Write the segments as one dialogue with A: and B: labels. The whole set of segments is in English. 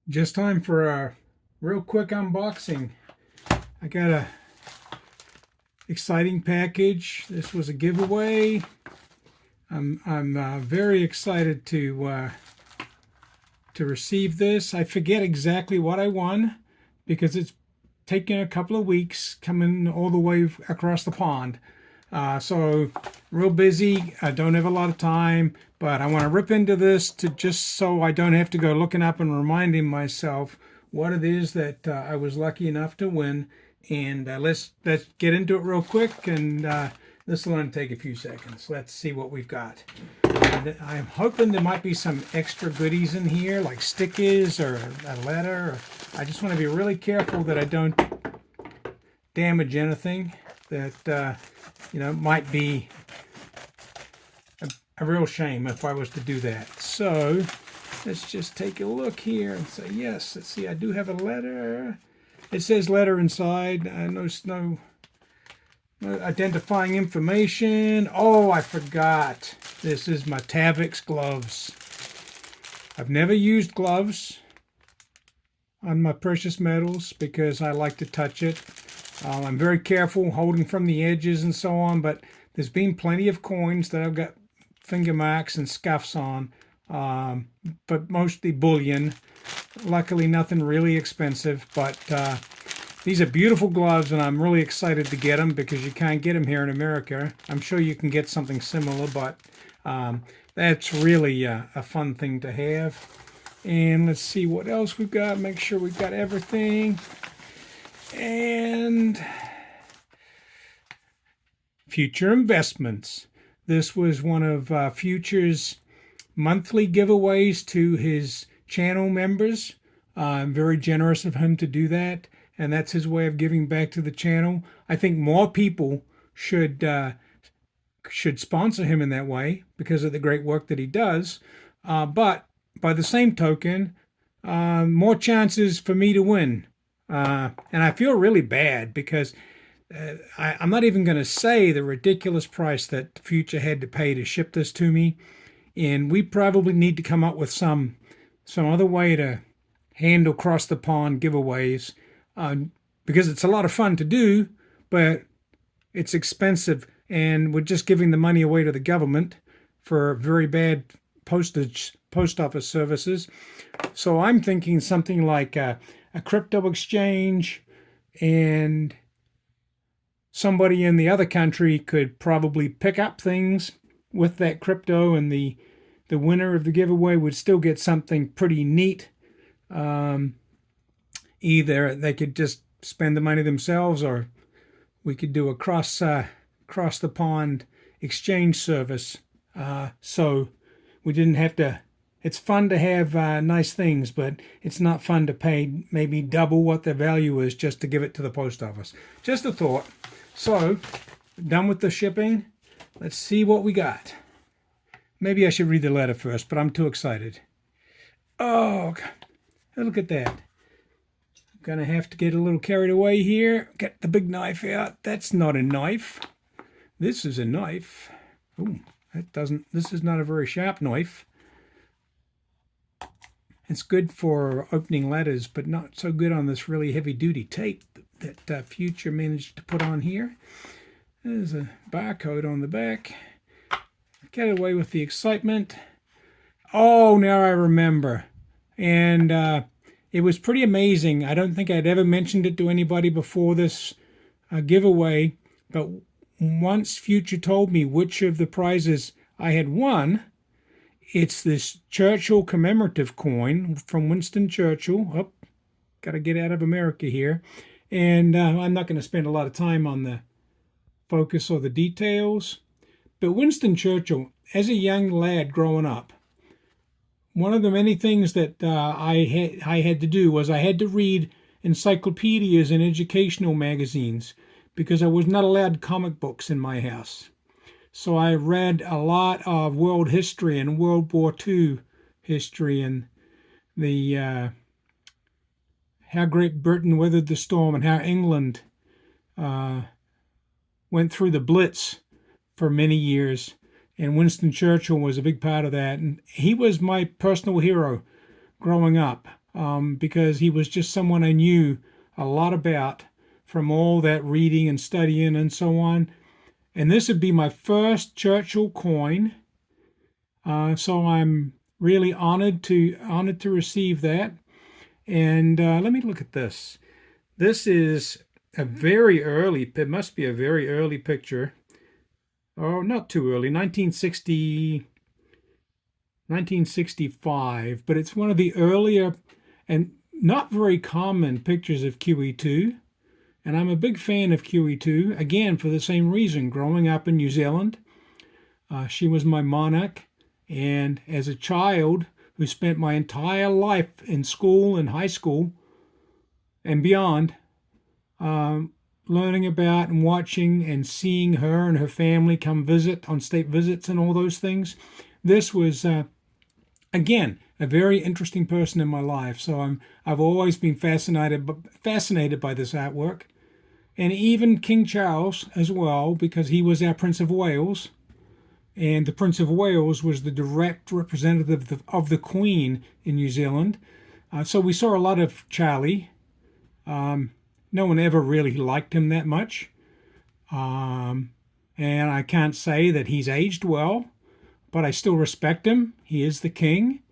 A: Just time for a real quick unboxing. I got a exciting package. This was a giveaway. I'm very excited to receive this. I forget exactly what I won because it's taken a couple of weeks coming all the way across the pond. So real busy. I don't have a lot of time, but I want to rip into this to just so I don't have to go looking up and reminding myself what it is that I was lucky enough to win. And let's get into it real quick. And this will only take a few seconds. Let's see what we've got. And I'm hoping there might be some extra goodies in here, like stickers or a letter. I just want to be really careful that I don't damage anything that might be a real shame if I was to do that. So let's just take a look here and say yes. Let's see, I do have a letter. It says letter inside. No identifying information. Oh, I forgot. This is my Tavix gloves. I've never used gloves on my precious metals because I like to touch it. I'm very careful holding from the edges and so on, but there's been plenty of coins that I've got finger marks and scuffs on, but mostly bullion. Luckily, nothing really expensive, but these are beautiful gloves, and I'm really excited to get them because you can't get them here in America. I'm sure you can get something similar, but that's really a fun thing to have. And let's see what else we've got. Make sure we've got everything. And Future Investments. This was one of Future's monthly giveaways to his channel members. I'm very generous of him to do that, and that's his way of giving back to the channel. I think more people should sponsor him in that way because of the great work that he does. But by the same token, more chances for me to win. And I feel really bad because I'm not even going to say the ridiculous price that Future had to pay to ship this to me. And we probably need to come up with some other way to handle cross the pond giveaways, because it's a lot of fun to do, but it's expensive, and we're just giving the money away to the government for very bad post office services. So I'm thinking something like a crypto exchange, and somebody in the other country could probably pick up things with that crypto, and the winner of the giveaway would still get something pretty neat. Either they could just spend the money themselves, or we could do a cross the pond exchange service. So we didn't have to. It's fun to have nice things, but it's not fun to pay maybe double what the value is just to give it to the post office. Just a thought. So, done with the shipping. Let's see what we got. Maybe I should read the letter first, but I'm too excited. Oh, look at that. I'm going to have to get a little carried away here. Get the big knife out. That's not a knife. This is a knife. Oh, this is not a very sharp knife. It's good for opening letters, but not so good on this really heavy-duty tape that Future managed to put on here. There's a barcode on the back. Get away with the excitement. Oh, now I remember. And it was pretty amazing. I don't think I'd ever mentioned it to anybody before this giveaway, but once Future told me which of the prizes I had won, it's this Churchill commemorative coin from Winston Churchill. Oh, got to get out of America here. And I'm not going to spend a lot of time on the focus or the details. But Winston Churchill, as a young lad growing up, one of the many things that I had to do was I had to read encyclopedias and educational magazines because I was not allowed comic books in my house. So I read a lot of world history and World War II history, and the how Great Britain weathered the storm, and how England went through the Blitz for many years. And Winston Churchill was a big part of that. And he was my personal hero growing up. because he was just someone I knew a lot about from all that reading and studying and so on. And this would be my first Churchill coin. So I'm really honored to receive that. And let me look at this. This is a very early, it must be a very early picture. Oh, not too early, 1965, but it's one of the earlier and not very common pictures of QE2. And I'm a big fan of QE2, again, for the same reason. Growing up in New Zealand, she was my monarch. And as a child who spent my entire life in school and high school and beyond, learning about and watching and seeing her and her family come visit on state visits and all those things, this was, again, a very interesting person in my life. So I've always been fascinated by this artwork. And even King Charles as well, because he was our Prince of Wales. And the Prince of Wales was the direct representative of the Queen in New Zealand. So we saw a lot of Charlie. No one ever really liked him that much. And I can't say that he's aged well, but I still respect him. He is the king.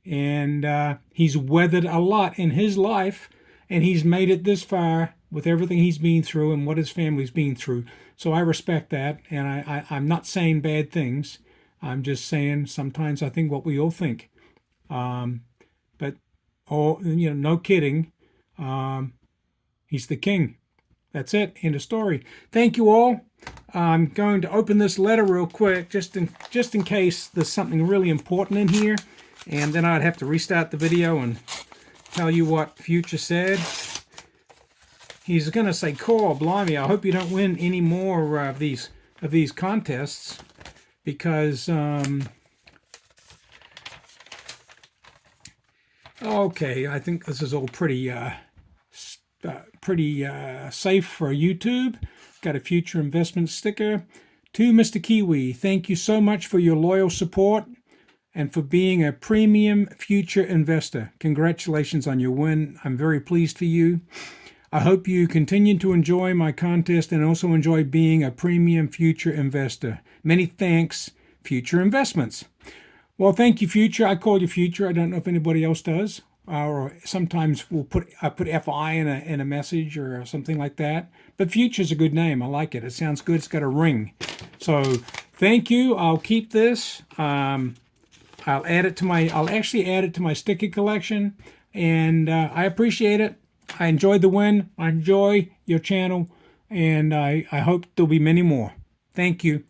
A: And he's weathered a lot in his life, and he's made it this far with everything he's been through and what his family's been through. So I respect that, and I'm not saying bad things. I'm just saying sometimes I think what we all think. But no kidding. He's the king. That's it. End of story. Thank you all. I'm going to open this letter real quick, just in case there's something really important in here, and then I'd have to restart the video and tell you what Future said. He's going to say, "Cool, blimey, I hope you don't win any more of these contests, because okay, I think this is all pretty safe for YouTube. Got a Future Investment sticker. To Mr. Kiwi, thank you so much for your loyal support and for being a premium future investor. Congratulations on your win. I'm very pleased for you. I hope you continue to enjoy my contest and also enjoy being a premium future investor. Many thanks, Future Investments." Well, thank you, Future. I call you Future. I don't know if anybody else does. Or sometimes I put FI in a message or something like that. But Future's a good name. I like it. It sounds good. It's got a ring. So thank you. I'll keep this. I'll actually add it to my sticker collection, and I appreciate it. I enjoyed the win. I enjoy your channel, and I hope there'll be many more. Thank you.